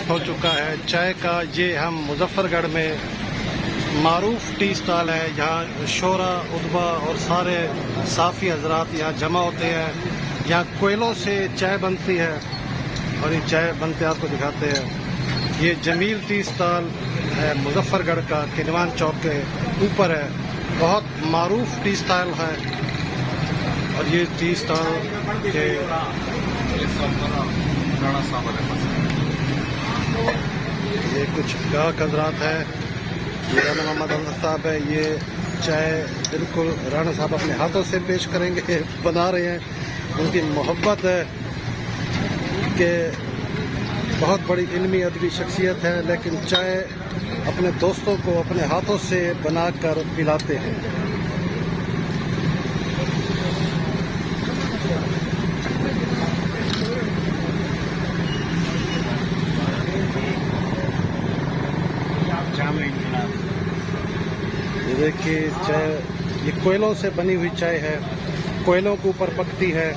وقت ہو چکا ہے چائے کا. یہ ہم مظفر گڑھ میں معروف ٹی اسٹال ہے. یہاں شعرا ادبا اور سارے صافی حضرات یہاں جمع ہوتے ہیں. یہاں کوئلوں سے چائے بنتی ہے اور یہ چائے بنتے آپ کو دکھاتے ہیں. یہ جمیل ٹی اسٹال ہے مظفر گڑھ کا, کنوان چوک کے اوپر ہے. بہت معروف ٹی اسٹال ہے اور یہ ٹی اسٹال کے یہ کچھ گاہک حضرات ہیں. یہ رانا محمد افضل صاحب ہے. یہ چائے بالکل رانا صاحب اپنے ہاتھوں سے پیش کریں گے, بنا رہے ہیں. ان کی محبت ہے کہ بہت بڑی علمی ادبی شخصیت ہے, لیکن چائے اپنے دوستوں کو اپنے ہاتھوں سے بنا کر پلاتے ہیں. یہ دیکھیے چائے, یہ کوئلوں سے بنی ہوئی چائے ہے. کوئلوں کے اوپر پکتی ہے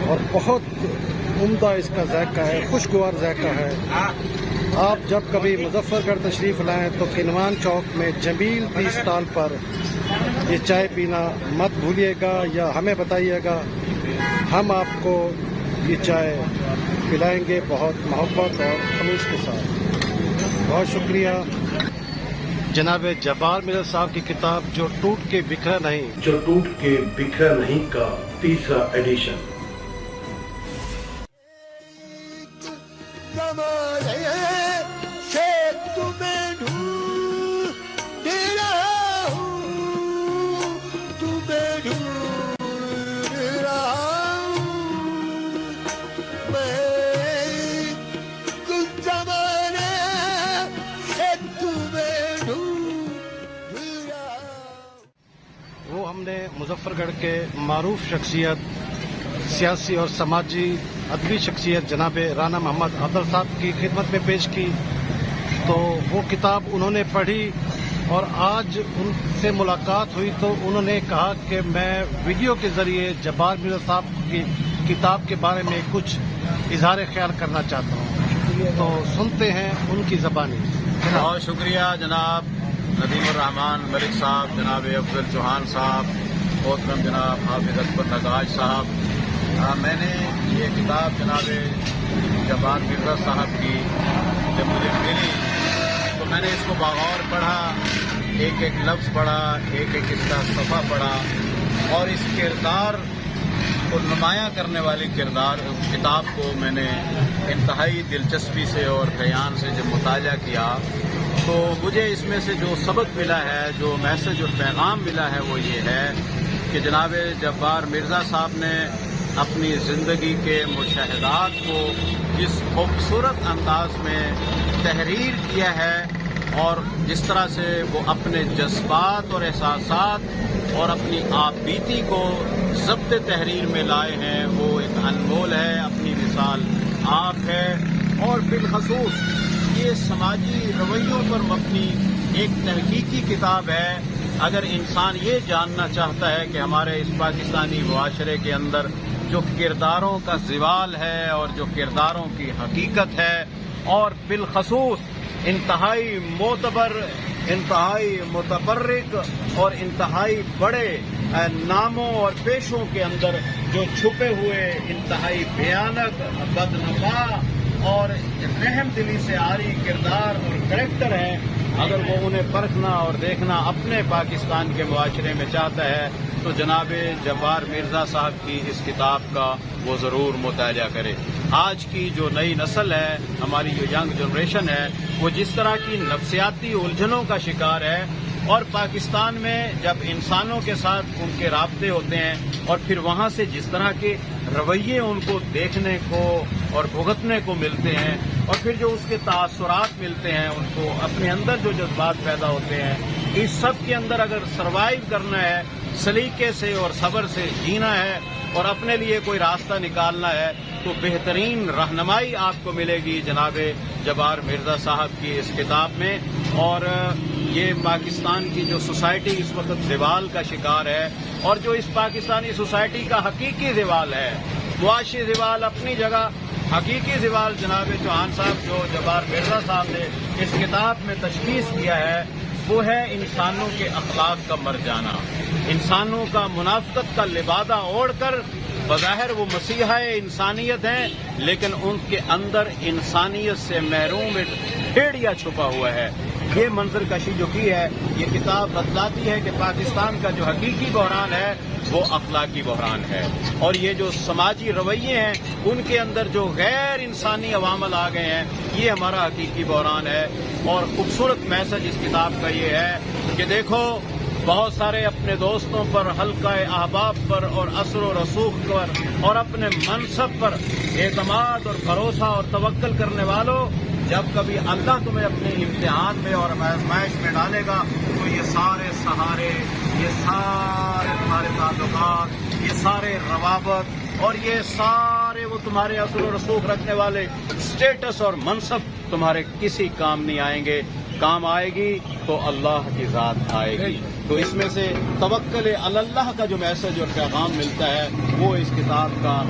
اور بہت عمدہ اس کا ذائقہ ہے, خوشگوار ذائقہ ہے. آپ جب کبھی مظفر گڑھ تشریف لائیں تو کنوان چوک میں جمیل ٹی اسٹال پر یہ چائے پینا مت بھولیے گا, یا ہمیں بتائیے گا, ہم آپ کو یہ چائے پلائیں گے بہت محبت اور خلوص کے ساتھ. بہت شکریہ. جناب جبار مرزا صاحب کی کتاب جو ٹوٹ کے بکھرا نہیں کا تیسرا ایڈیشن. وہ ہم نے مظفر گڑھ کے معروف شخصیت, سیاسی اور سماجی ادبی شخصیت جناب رانا محمد افضل صاحب کی خدمت میں پیش کی. تو وہ کتاب انہوں نے پڑھی اور آج ان سے ملاقات ہوئی تو انہوں نے کہا کہ میں ویڈیو کے ذریعے جبار مرزا صاحب کی کتاب کے بارے میں کچھ اظہار خیال کرنا چاہتا ہوں. تو سنتے ہیں ان کی زبانی. بہت شکریہ جناب ندیم الرحمان ملک صاحب, جناب افضل چوہان صاحب, محترم جناب حافظ اکبر نگاج صاحب. میں نے یہ کتاب جناب جبار مرزا صاحب کی جب مجھے ملی تو میں نے اس کو بغور پڑھا, ایک ایک لفظ پڑھا, ایک ایک اس کا صفحہ پڑھا, اور اس کردار کو نمایاں کرنے والی کتاب کو میں نے انتہائی دلچسپی سے اور دھیان سے جب مطالعہ کیا تو مجھے اس میں سے جو سبق ملا ہے, جو میسج اور پیغام ملا ہے, وہ یہ ہے کہ جناب جبار مرزا صاحب نے اپنی زندگی کے مشاہدات کو جس خوبصورت انداز میں تحریر کیا ہے اور جس طرح سے وہ اپنے جذبات اور احساسات اور اپنی آپ بیتی کو ضبط تحریر میں لائے ہیں, وہ ایک انمول ہے, اپنی مثال آپ ہے. اور بالخصوص یہ سماجی رویوں پر مبنی ایک تحقیقی کتاب ہے. اگر انسان یہ جاننا چاہتا ہے کہ ہمارے اس پاکستانی معاشرے کے اندر جو کرداروں کا زوال ہے اور جو کرداروں کی حقیقت ہے, اور بالخصوص انتہائی معتبر, انتہائی متبرک اور انتہائی بڑے ناموں اور پیشوں کے اندر جو چھپے ہوئے انتہائی بھیانک, بدنما اور رحم دلی سے عاری کردار اور کریکٹر ہیں, اگر وہ انہیں پرکھنا اور دیکھنا اپنے پاکستان کے معاشرے میں چاہتا ہے تو جناب جبار مرزا صاحب کی اس کتاب کا وہ ضرور مطالعہ کرے. آج کی جو نئی نسل ہے, ہماری جو ینگ جنریشن ہے, وہ جس طرح کی نفسیاتی الجھنوں کا شکار ہے, اور پاکستان میں جب انسانوں کے ساتھ ان کے رابطے ہوتے ہیں اور پھر وہاں سے جس طرح کے رویے ان کو دیکھنے کو اور بھگتنے کو ملتے ہیں, اور پھر جو اس کے تاثرات ملتے ہیں ان کو, اپنے اندر جو جذبات پیدا ہوتے ہیں, اس سب کے اندر اگر سروائیو کرنا ہے, سلیقے سے اور صبر سے جینا ہے اور اپنے لیے کوئی راستہ نکالنا ہے, تو بہترین رہنمائی آپ کو ملے گی جناب جبار مرزا صاحب کی اس کتاب میں. اور یہ پاکستان کی جو سوسائٹی اس وقت زوال کا شکار ہے, اور جو اس پاکستانی سوسائٹی کا حقیقی زوال ہے, معاشی زوال اپنی جگہ, حقیقی زوال جناب چوہان صاحب جو جبار مرزا صاحب نے اس کتاب میں تشخیص کیا ہے وہ ہے انسانوں کے اخلاق کا مر جانا، انسانوں کا منافقت کا لبادہ اوڑھ کر بظاہر وہ مسیحا انسانیت ہیں لیکن ان کے اندر انسانیت سے محروم ایک بھیڑیا چھپا ہوا ہے۔ یہ منظر کشی جو کی ہے یہ کتاب بتلاتی ہے کہ پاکستان کا جو حقیقی بحران ہے وہ اخلاقی بحران ہے، اور یہ جو سماجی رویے ہیں ان کے اندر جو غیر انسانی عوامل آ گئے ہیں یہ ہمارا حقیقی بحران ہے۔ اور خوبصورت میسج اس کتاب کا یہ ہے کہ دیکھو بہت سارے اپنے دوستوں پر، حلقہ احباب پر اور اثر و رسوخ پر اور اپنے منصب پر اعتماد اور بھروسہ اور توکل کرنے والوں، جب کبھی اللہ تمہیں اپنے امتحان میں اور آزمائش میں ڈالے گا تو یہ سارے سہارے، یہ سارے تمہارے تعلقات، یہ سارے روابط اور یہ سارے وہ تمہارے اثر و رسوخ رکھنے والے اسٹیٹس اور منصب تمہارے کسی کام نہیں آئیں گے۔ کام آئے گی تو اللہ کی ذات آئے گی۔ تو اس میں سے توکل علی اللہ کا جو میسج اور پیغام ملتا ہے وہ اس کتاب کا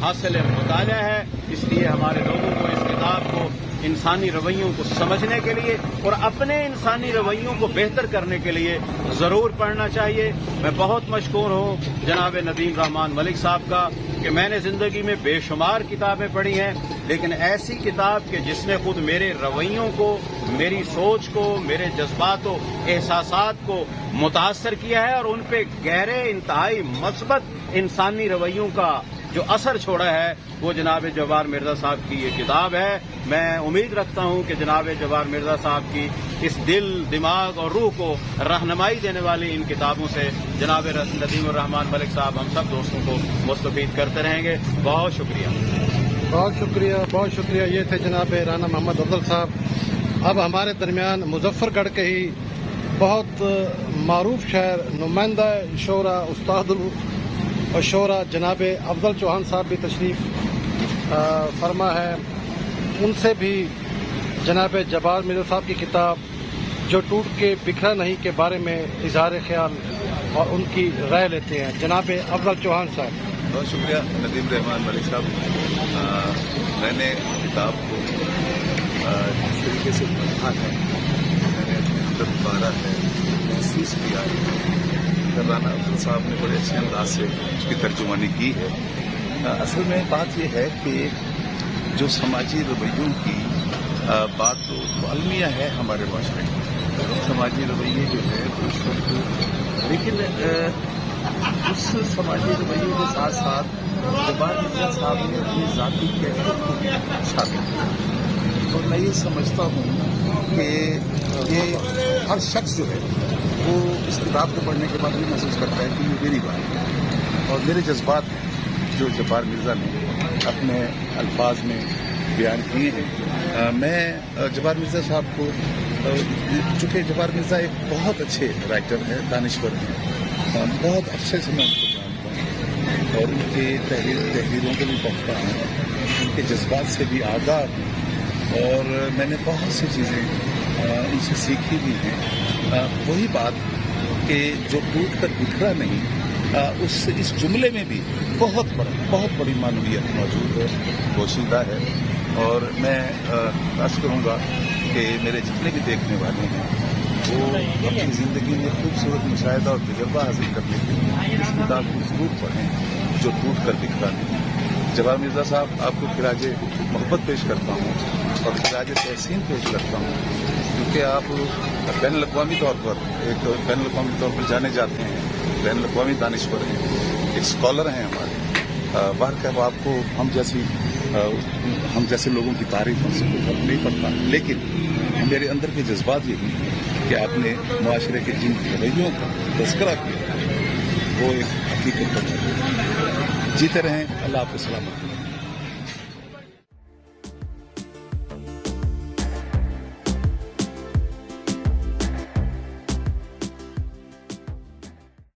حاصل مطالعہ ہے۔ اس لیے ہمارے لوگوں کو اس کتاب کو انسانی رویوں کو سمجھنے کے لیے اور اپنے انسانی رویوں کو بہتر کرنے کے لیے ضرور پڑھنا چاہیے۔ میں بہت مشکور ہوں جناب ندیم رحمان ملک صاحب کا کہ میں نے زندگی میں بے شمار کتابیں پڑھی ہیں، لیکن ایسی کتاب کہ جس نے خود میرے رویوں کو، میری سوچ کو، میرے جذبات و احساسات کو متاثر کیا ہے اور ان پہ گہرے انتہائی مثبت انسانی رویوں کا جو اثر چھوڑا ہے وہ جناب جبار مرزا صاحب کی یہ کتاب ہے۔ میں امید رکھتا ہوں کہ جناب جبار مرزا صاحب کی اس دل، دماغ اور روح کو رہنمائی دینے والی ان کتابوں سے جناب ندیم الرحمان ملک صاحب ہم سب دوستوں کو مستفید کرتے رہیں گے۔ بہت شکریہ، بہت شکریہ، بہت شکریہ۔ یہ تھے جناب رانا محمد افضل صاحب۔ اب ہمارے درمیان مظفر گڑھ کے ہی بہت معروف شاعر، نمائندہ شعرا، استاد الشعرا جناب افضل چوہان صاحب بھی تشریف فرما ہے۔ ان سے بھی جناب جبار مرزا صاحب کی کتاب جو ٹوٹ کے بکھرا نہیں کے بارے میں اظہار خیال اور ان کی رائے لیتے ہیں۔ جناب افضل چوہان صاحب۔ بہت شکریہ ندیم رحمان ملک صاحب۔ میں نے کتاب کو جس طریقے سے پڑھا ہے، میں نے اندر اتارا ہے، محسوس کیا ہے۔ رانا افضل صاحب نے بڑے اچھے انداز سے اس کی ترجمانی کی ہے۔ اصل میں بات یہ ہے کہ جو سماجی رویوں کی بات تو المیہ ہے ہمارے معاشرے میں، سماجی رویے جو ہے اس وقت، لیکن اس سماجی رویوں کے ساتھ ساتھ جبار مرزا صاحب نے اپنی ذاتی کیفیت کو بھی ثابت کیا، اور میں یہ سمجھتا ہوں کہ یہ ہر شخص جو ہے وہ اس کتاب کو پڑھنے کے بعد یہ محسوس کرتا ہے کہ یہ میری بات ہے اور میرے جذبات جو جبار مرزا نے اپنے الفاظ میں بیان کیے ہیں۔ میں جبار مرزا صاحب کو، چونکہ جبار مرزا ایک بہت اچھے رائٹر ہیں، دانشور ہیں، بہت عرصے سے میں ان کو جانتا ہوں اور ان کے تحریروں کو بھی پڑھتا ہوں، ان کے جذبات سے بھی آگاہ ہوں اور میں نے بہت سی چیزیں ان سے سیکھی بھی ہیں۔ وہی بات کہ جو ٹوٹ کر بکھرا نہیں، اس جملے میں بھی بہت بڑی معنویت موجود ہے، پوشیدہ ہے، اور میں عرض کروں گا کہ میرے جتنے بھی دیکھنے والے ہیں وہ اپنی زندگی میں خوبصورت مشاہدہ اور تجربہ حاصل کرنے کے لیے اس کتاب کو ضرور پڑھیں جو ٹوٹ کر بکھرا نہیں۔ جبار مرزا صاحب، آپ کو خراج محبت پیش کرتا ہوں اور خراج تحسین پیش کرتا ہوں، کیونکہ آپ بین الاقوامی طور پر جانے جاتے ہیں، بین الاقوامی دانشور ہیں، ایک اسکالر ہیں ہمارے۔ باہر کا آپ کو ہم جیسے لوگوں کی تعریف ہم سے کوئی فرق نہیں پڑتا، لیکن میرے اندر کے جذبات یہی ہیں کہ آپ نے معاشرے کے جن رویوں کا تذکرہ کیا وہ ایک حقیقت پر جیتے رہیں۔ اللہ آپ کو سلامت۔